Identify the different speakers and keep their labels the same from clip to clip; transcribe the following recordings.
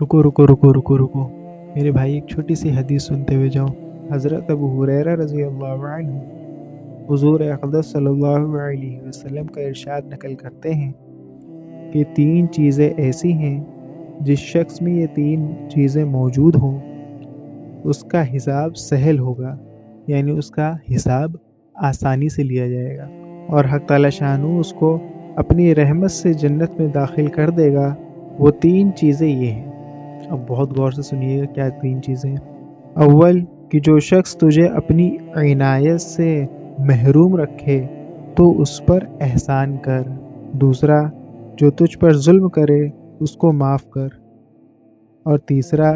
Speaker 1: رکو رکو رکو رکو رکو میرے بھائی، ایک چھوٹی سی حدیث سنتے ہوئے جاؤ۔ حضرت ابو ہریرہ رضی اللہ عنہ حضور اقدس صلی اللہ علیہ وسلم کا ارشاد نقل کرتے ہیں کہ 3 چیزیں ایسی ہیں جس شخص میں یہ 3 چیزیں موجود ہوں اس کا حساب سہل ہوگا، یعنی اس کا حساب آسانی سے لیا جائے گا، اور حق تعالی شانہ اس کو اپنی رحمت سے جنت میں داخل کر دے گا۔ وہ 3 چیزیں یہ ہیں، اب بہت غور سے سنیے گا کیا 3 چیزیں ہیں۔ اول، کہ جو شخص تجھے اپنی عنایت سے محروم رکھے تو اس پر احسان کر۔ دوسرا، جو تجھ پر ظلم کرے اس کو معاف کر۔ اور تیسرا،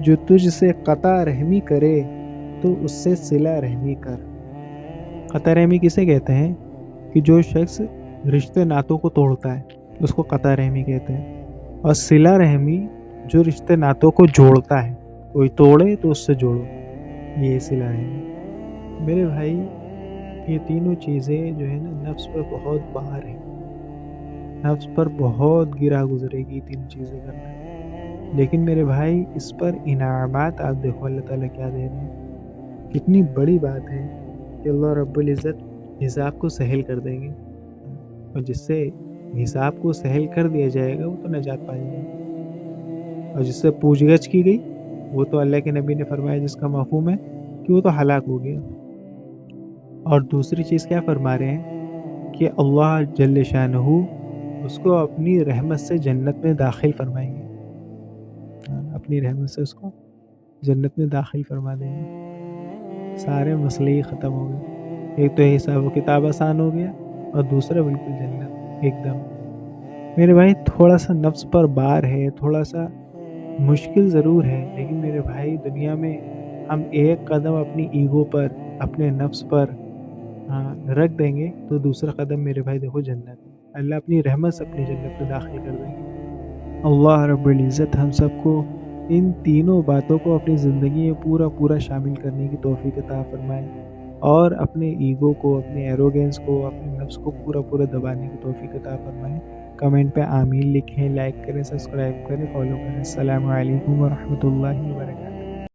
Speaker 1: جو تجھ سے قطع رحمی کرے تو اس سے صلہ رحمی کر۔ قطع رحمی کسے کہتے ہیں؟ کہ جو شخص رشتے ناتوں کو توڑتا ہے اس کو قطع رحمی کہتے ہیں، اور صلہ رحمی جو رشتے ناتوں کو جوڑتا ہے، کوئی توڑے تو اس سے جوڑو، یہ صلہ رحمی۔ میرے بھائی، یہ تینوں چیزیں جو ہے نا نفس پر بہت بار ہیں، نفس پر بہت گرا گزرے گی تین چیزیں کرنا، لیکن میرے بھائی اس پر انعامات آپ دیکھو اللہ تعالیٰ کیا دے رہے ہیں۔ کتنی بڑی بات ہے کہ اللہ رب العزت حساب کو سہل کر دیں گے، اور جس سے حساب کو سہل کر دیا جائے گا وہ تو نجات پائے گا، اور جس سے پوچھ گچھ کی گئی وہ تو اللہ کے نبی نے فرمایا جس کا مفہوم ہے کہ وہ تو ہلاک ہو گیا۔ اور دوسری چیز کیا فرما رہے ہیں کہ اللہ جل شانہ اس کو اپنی رحمت سے جنت میں داخل فرمائیں گے، اپنی رحمت سے اس کو جنت میں داخل فرما دیں گے۔ سارے مسئلے ہی ختم ہو گئے، ایک تو حساب و کتاب آسان ہو گیا، اور دوسرا بالکل جنت ایک دم۔ میرے بھائی تھوڑا سا نفس پر بار ہے، تھوڑا سا مشکل ضرور ہے، لیکن میرے بھائی دنیا میں ہم ایک قدم اپنی ایگو پر، اپنے نفس پر رکھ دیں گے تو دوسرا قدم میرے بھائی دیکھو جنت ہے، اللہ اپنی رحمت سے اپنی جنت میں داخل کر دیں گے۔ اللہ رب العزت ہم سب کو ان تینوں باتوں کو اپنی زندگی میں پورا شامل کرنے کی توفیق عطا فرمائے، اور اپنے ایگو کو، اپنے ایروگینس کو، اپنے نفس کو پورا دبانے کی توفیق عطا فرمائے۔ کمنٹ پہ آمین لکھیں، لائک کریں، سبسکرائب کریں، فالو کریں۔ السلام علیکم ورحمۃ اللہ وبرکاتہ۔